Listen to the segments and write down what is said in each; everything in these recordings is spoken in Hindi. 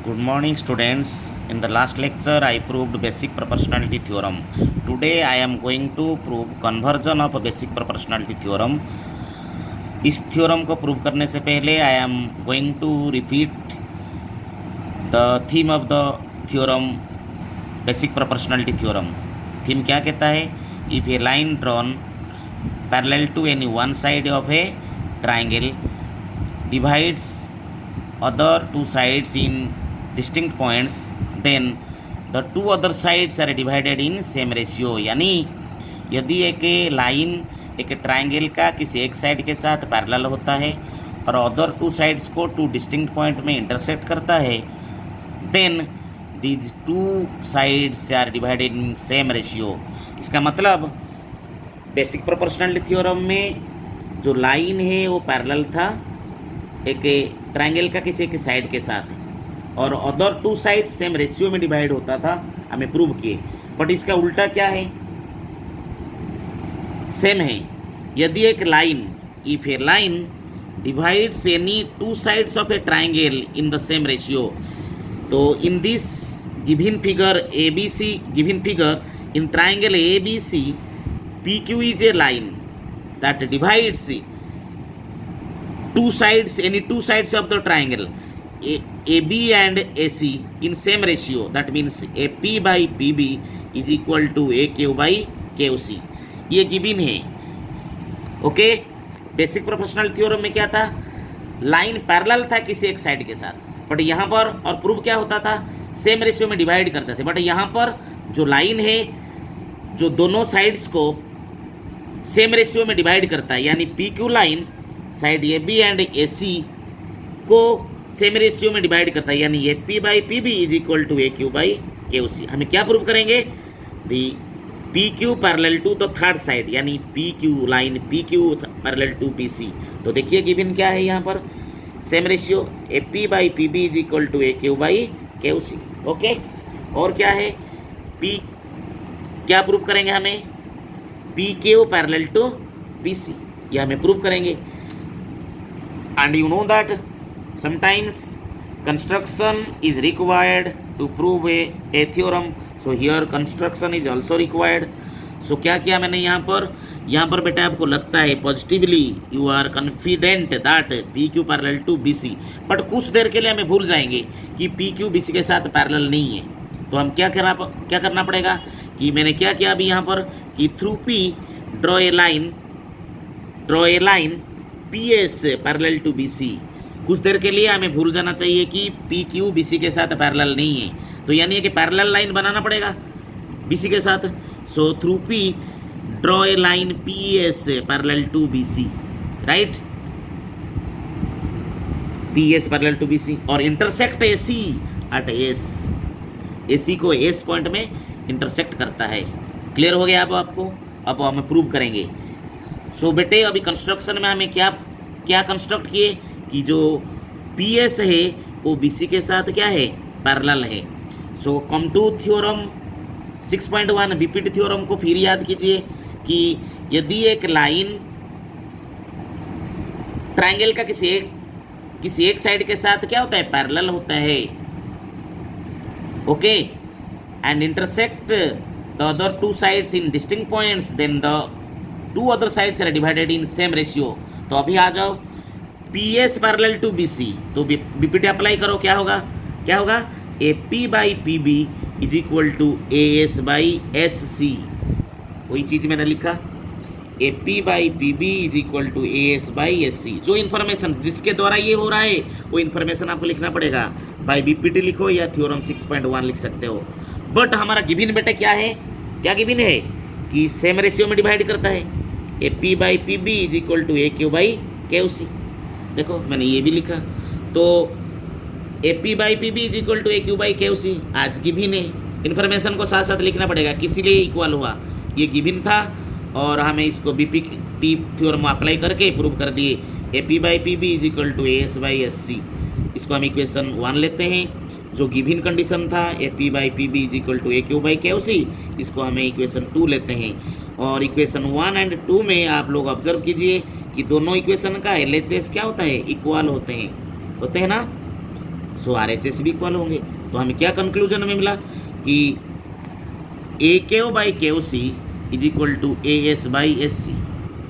Good morning, students. In the last lecture, I proved basic proportionality theorem. Today, I am going to prove conversion of basic proportionality theorem. इस थ्योरम को प्रूव करने से पहले I am going to repeat the theme of the theorem basic proportionality theorem. Theme क्या कहता है? If a line drawn parallel to any one side of a triangle divides other two sides in distinct points, then the two other sides are divided in same ratio. यानी यदि एक लाइन एक ट्राइंगल का किसी एक साइड के साथ पैरेलल होता है और अदर टू साइड्स को टू डिस्टिंक्ट पॉइंट में इंटरसेक्ट करता है, then these two sides are divided in same ratio. इसका मतलब बेसिक प्रोपोर्शनलिटी थ्योरम में जो लाइन है वो पैरेलल था एक ट्रायंगल का किसी एक साइड के साथ और other two side same ratio में डिवाइड होता था, हमें प्रूव किए. बट इसका उल्टा क्या है? सेम है. यदि एक line if a line divides any two sides of a triangle in the same ratio, तो in this given figure A B C, given figure in triangle A B C, P Q is a line that divides two sides, any two sides of the triangle AB and AC in same ratio. That means AP by PB is equal to AQ by QC. ये गिवन है. ओके, बेसिक प्रोपोर्शनल थ्योरम में क्या था? लाइन पैरेलल था किसी एक साइड के साथ, बट यहाँ पर और प्रूव क्या होता था? सेम रेशियो में डिवाइड करते थे. बट यहाँ पर जो लाइन है जो दोनों साइड्स को सेम रेशियो में डिवाइड करता है, यानी PQ line side A B and A C को सेम रेशियो में डिवाइड करता है, यानी A P by P B is equal to A Q by Q C. हमें क्या प्रूव करेंगे? The P Q parallel to the third side, यानी P Q line P Q parallel to P C. तो देखिए गिवन क्या है यहाँ पर? Same ratio A P by P B is equal to A Q by Q C. Okay, और क्या है? पी क्या प्रूव करेंगे हमें? P Q parallel to P C, यह हमें प्रूव करेंगे. And you know that sometimes construction is required to prove a theorem. So here construction is also required. So क्या किया मैंने यहाँ पर बेटा आपको लगता है positively you are confident that P Q parallel to B C, but कुछ देर के लिए हमें भूल जाएंगे कि पी क्यू बी सी के साथ पैरेलल नहीं है. तो हम क्या करना पड़ेगा कि मैंने क्या किया अभी यहाँ पर कि through P draw a line P S parallel to B C. कुछ देर के लिए हमें भूल जाना चाहिए कि पी क्यू बी सी के साथ पैरेलल नहीं है, तो यानी कि पैरेलल लाइन बनाना पड़ेगा बी सी के साथ. So through P draw a line P S parallel to B C, right? P S parallel to B C और intersect A C at S. A C को एस पॉइंट में इंटरसेक्ट करता है. क्लियर हो गया? अब आपको अब हमें प्रूव करेंगे. सो बेटे अभी कंस्ट्रक्शन में हमें क्या कंस्ट्रक्ट किए कि जो पी एस है वो बी सी के साथ क्या है? पैरेलल है. So come to theorem 6.1 BPT theorem को फिर याद कीजिए कि यदि एक लाइन ट्रायंगल का किसी एक साइड के साथ क्या होता है? पैरेलल होता है. Okay, and intersect the other two sides in distinct points, then the two other sides are divided in same ratio. तो अभी आ जाओ P S parallel to B C, तो बीपीटी अप्लाई करो. क्या होगा? A P by P B is equal to A S by S C. वही चीज़ मैंने लिखा, A P by P B is equal to A S by S सी. जो इन्फॉर्मेशन जिसके द्वारा ये हो रहा है वो इन्फॉर्मेशन आपको लिखना पड़ेगा. बाई बीपीटी लिखो या थ्योरम 6.1 लिख सकते हो. बट हमारा गिवन बेटे क्या है? क्या गिवन है कि सेम रेशियो में डिवाइड करता है. A P by P B is equal to A Q by Q C. देखो मैंने ये भी लिखा. तो A P by P B is equal to A Q by Q C आज गिवन है. इन्फॉर्मेशन को साथ साथ लिखना पड़ेगा, किसी लिए इक्वल हुआ. ये गिवन था और हमें इसको बीपीटी थ्योरम अप्लाई करके प्रूव कर दिए. A P by P B is equal to A S by S C. इसको हम इक्वेशन 1 लेते हैं. जो गिवन कंडीशन था A P by P B is equal to A Q by Q C, इसको हमें इक्वेशन 2 लेते हैं. और इक्वेशन 1 एंड 2 में आप लोग ऑब्जर्व कीजिए कि दोनों इक्वेशन का LHS क्या होता है? इक्वल होते हैं ना. सो RHS भी इक्वल होंगे। तो हमें क्या कंक्लूजन में मिला कि AKO by KOC is equal to AS by SC।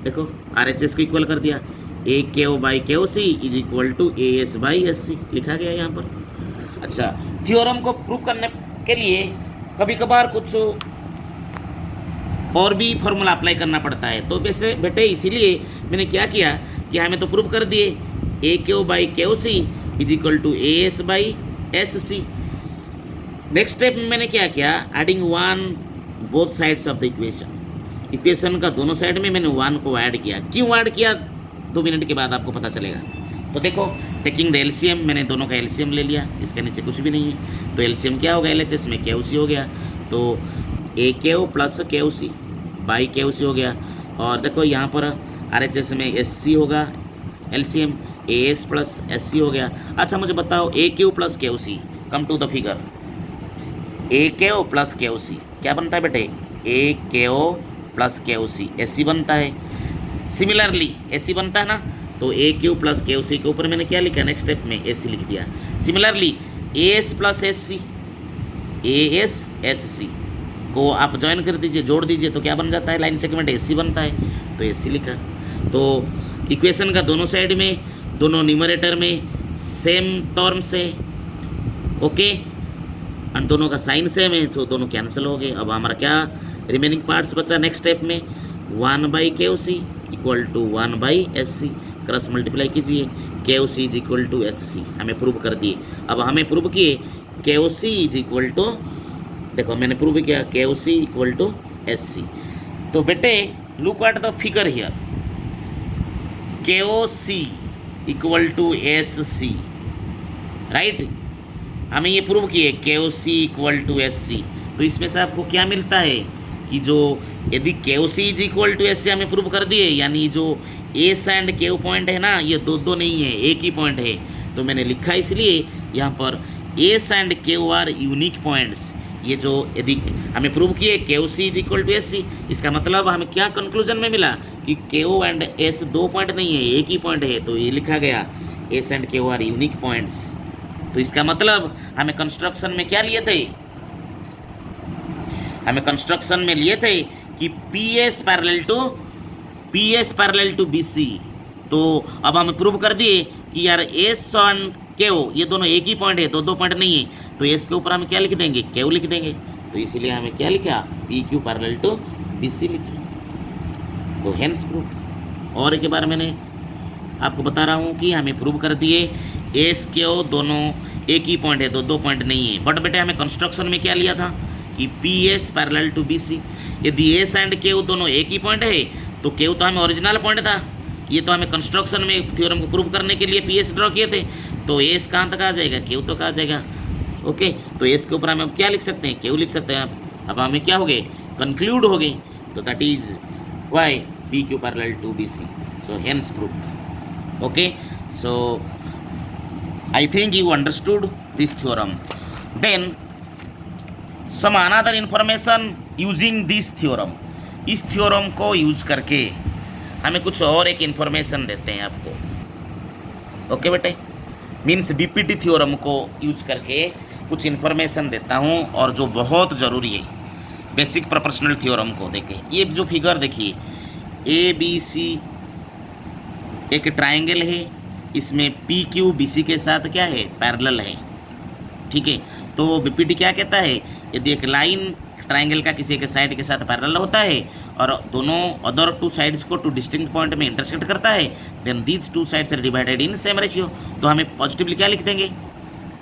देखो RHS को इक्वल कर दिया, AKO by KOC is equal to AS by SC लिखा गया यहाँ पर। अच्छा, थ्योरम को प्रूव करने के लिए कभी कभार कुछ और भी फॉर्मूला अप्लाई करना पड़ता है। तो वैसे बेटे इसीलिए मैंने क्या किया कि हमें तो प्रूव कर दिए AKO by KOC is equal to AS by SC। Next step में मैंने क्या किया, adding 1 both sides of the equation का दोनों साइड में मैंने 1 को ऐड किया। क्यों ऐड किया 2 मिनट के बाद आपको पता चलेगा। तो देखो, टेकिंग द LCM, मैंने दोनों का LCM ले लिया, इसके नीचे कुछ भी नहीं है। तो LCM क्या होगा, LHS में KOC हो गया, तो AKO plus KOC by KOC हो गया। और देखो यहाँ पर RHS में SC होगा, LCM AS प्लस SC हो गया। अच्छा मुझे बताओ AKO plus KOC, come to the figure, AKO plus KOC क्या बनता है बेटे, AKO प्लस KOC SC बनता है। सिमिलरली SC बनता है ना, तो AQ प्लस KOC के ऊपर मैंने क्या लिखा, नेक्स्ट स्टेप में SC लिख दिया। Similarly AS plus SC, AS SC को आप ज्वाइन कर दीजिए, जोड़ दीजिए, तो क्या बन जाता है, लाइन सेगमेंट SC बनता है, तो SC लिखा। तो इक्वेशन का दोनों साइड में, दोनों न्यूमरेटर में सेम टर्म्स है, ओके, और दोनों का साइन सेम है, तो दोनों कैंसिल हो गए। अब हमारा क्या रिमेनिंग पार्ट्स बचा नेक्स्ट स्टेप में, 1 by KOC equal to 1 by SC, cross multiply कीजिए, KOC is equal to SC, हमें प्रूव कर दिए। अब हमें प्रूव किए KOC इज इक्वल टू, देखो मैंने प्रूव किया KOC इक्वल टू SC। तो बेटे look at the figure here, KOC equal to SC, right, हमें ये प्रूव किए KOC इक्वल टू SC। तो इसमें से आपको क्या मिलता है कि जो यदि KOC is equal to SC हमें प्रूव कर दिए, यानी जो एस एंड KO पॉइंट है ना, ये दो नहीं है, एक ही पॉइंट है। तो मैंने लिखा इसलिए यहाँ पर S and KO are unique points. ये जो यदि हमें प्रूव किए KOC is equal to SC, इसका मतलब हमें क्या कंक्लूजन में मिला कि KO एंड S 2 पॉइंट नहीं है, एक ही पॉइंट है। तो ये लिखा गया S and KO are unique points. तो इसका मतलब हमें कंस्ट्रक्शन में क्या लिए थे, हमें कंस्ट्रक्शन में लिए थे कि PS पैरेलल टू BC। तो अब हम प्रूव कर दिए कि यार S और KO ये दोनों एक ही पॉइंट है, दो पॉइंट नहीं है। तो S के ऊपर हम क्या लिख देंगे, KO लिख देंगे। तो इसीलिए हमें क्या लिखा, PQ पैरेलल टू BC लिखा। तो हेंस प्रूफ। और एक बार मैंने आपको बता रहा हूँ कि हमें प्रूव कर दिए S KO दोनों एक ही पॉइंट है, दो पॉइंट नहीं है। बट बेटे हमें कंस्ट्रक्शन में क्या लिया था कि PS पैरेलल टू BC। यदि S एंड KO दोनों एक ही पॉइंट है तो KO तो हमें ओरिजिनल पॉइंट था, ये तो हमें कंस्ट्रक्शन में थ्योरम को प्रूव करने के लिए PS ड्रॉ किए थे। तो S कहाँ तक आ जाएगा, KO तो कहाँ जाएगा, ओके। तो S के ऊपर हम क्या लिख सकते हैं, KO लिख सकते हैं। अब हमें क्या हो गए, कंक्लूड हो गए। तो that is why PQ parallel to BC, so hence proved, okay. So I think you understood this theorem. Then some another information using this theorem. इस थ्योरम को यूज करके हमें कुछ और एक इन्फॉर्मेशन देते हैं आपको, ओके बेटे। मीन्स BPT थ्योरम को यूज करके कुछ इन्फॉर्मेशन देता हूँ, और जो बहुत ज़रूरी है बेसिक प्रोपोर्शनल थ्योरम को देखें। ये जो फिगर देखिए ABC एक ट्राइंगल है, इसमें PQ BC के साथ क्या है, पैरेलल है, ठीक है। तो BPT क्या कहता है, यदि एक लाइन ट्राइंगल का किसी के साइड के साथ पैरेलल होता है और दोनों अदर 2 साइड्स को 2 डिस्टिंक्ट पॉइंट में इंटरसेक्ट करता है, then these 2 sides are divided in same ratio. तो हमें पॉजिटिवली क्या लिख देंगे,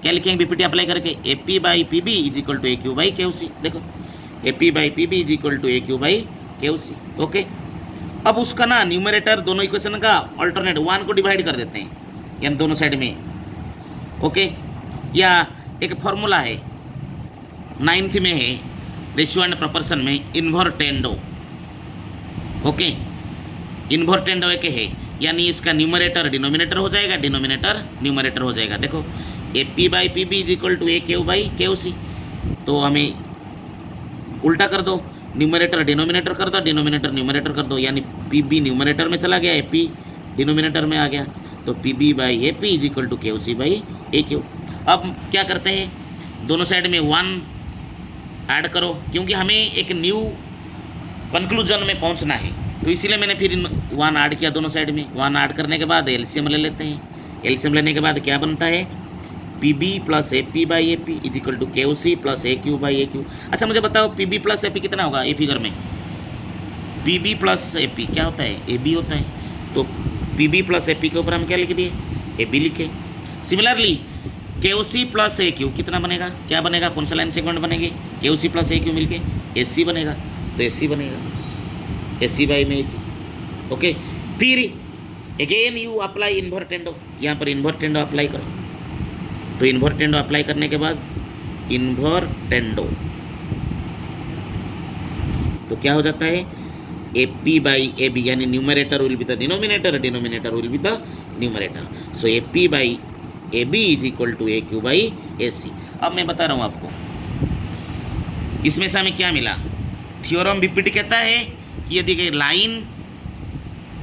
क्या लिखेंगे BPT अप्लाई करके, AP by PB is equal to AQ by KOC। देखो AP by PB is equal to AQ by KOC, okay. अब उसका ना न्यूमरेटर दोनों इक्वेशन का अल्टरनेट 1 को डिवाइड कर देते हैं, यानी दोनों साइड में, ओके। या एक फॉर्मूला है 9th में है रेशियो एंड प्रोपोर्शन में, इन्वर्टेंडो, ओके। इन्वर्टेंडो एक है, यानी इसका न्यूमरेटर डिनोमिनेटर हो जाएगा, डिनोमिनेटर न्यूमरेटर हो जाएगा। देखो AP by PB is equal to AQ by KOC। तो हमें उल्टा कर दो, न्यूमरेटर डिनोमिनेटर कर दो, डिनोमिनेटर न्यूमरेटर कर दो, यानी PB न्यूमरेटर में चला गया, AP डिनोमिनेटर में आ गया। तो PB by AP is equal to KOC by AQ। अब क्या करते हैं, दोनों साइड में 1 ऐड करो, क्योंकि हमें एक न्यू कंक्लूजन में पहुंचना है, तो इसीलिए मैंने फिर 1 ऐड किया दोनों साइड में। 1 ऐड करने के बाद एलसीएम ले लेते हैं। एलसीएम लेने के बाद क्या बनता है, P B plus A P by A P is equal to K C plus A Q by A Q. अच्छा मुझे बताओ P B plus A P कितना होगा ए फिगर में, P B plus A P क्या होता है, ए बी होता है, तो P B plus A P के ऊपर हम क्या लिख दिए, ए बी लिखे। सिमिलरली के सी प्लस ए क्यू कितना बनेगा, क्या बनेगा, कौन सा लाइन सेगमेंट बनेगी, के सी प्लस ए क्यू मिलके ए सी बनेगा, तो ए सी बनेगा, ए सी बाई में ए क्यू। ओके, फिर अगेन यू अप्लाई इन्वर्टेंडो, यहाँ पर इन्वर्टेंडो अप्लाई करो, तो इन्वर्टेंडो अप्लाई करने के बाद इन्वर्टेंडो तो क्या हो जाता है, A P by A B, यानी numerator will be the denominator, denominator will be the numerator, so A P by A B is equal to A Q by A C. अब मैं बता रहा हूँ आपको इसमें से हमें क्या मिला, थ्योरम बीपीटी कहता है कि यदि कोई लाइन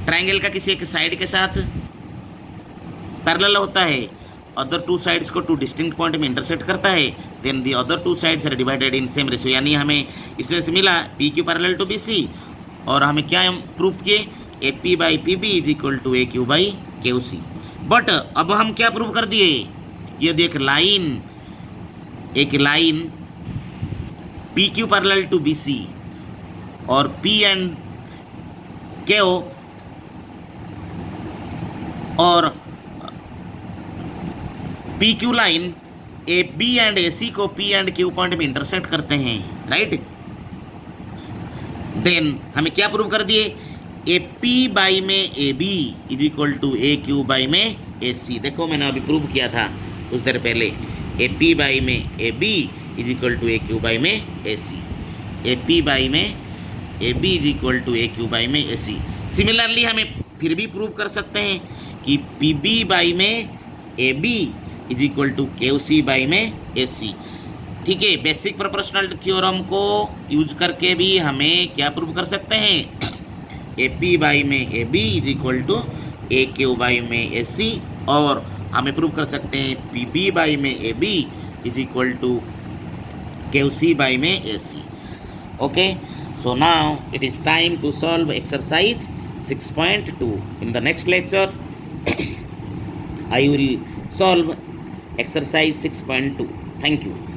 ट्रायंगल का किसी एक साइड के साथ पैरेलल होता है, अदर 2 साइड्स को 2 डिस्टिंक्ट पॉइंट में इंटरसेक्ट करता है, then the other 2 sides are divided in same ratio, यानी हमें इसमें से मिला P Q parallel to B C, और हमें क्या प्रूफ किए, A P by P B is equal to A Q by Q C. But अब हम क्या प्रूव कर दिए, यदि एक लाइन P Q parallel to B C और पी एंड क्यू और P Q line A B and A C को पी एंड क्यू पॉइंट में इंटरसेक्ट करते हैं, राइट, देन हमें क्या प्रूव कर दिए, ए पी बाई में A B is equal to A Q by में ए सी। देखो मैंने अभी प्रूव किया था कुछ देर पहले, ए पी बाई में A B is equal to A Q by में A C, A P by में A B is equal to A Q by में ए सी। सिमिलरली हमें फिर भी प्रूव कर सकते हैं कि पी बी बाई में A B is equal to K C by में ए सी। ठीक है, बेसिक प्रोपोर्शनल थ्योरम को यूज करके भी हमें क्या प्रूव कर सकते हैं, ए पी बाई में A B is equal to A Q by में ए सी, और हमें प्रूव कर सकते हैं पी बी बाई में A B is equal to K C by में A C. Okay, so now it is time to solve exercise 6.2. In the next lecture I will solve exercise 6.2. Thank you.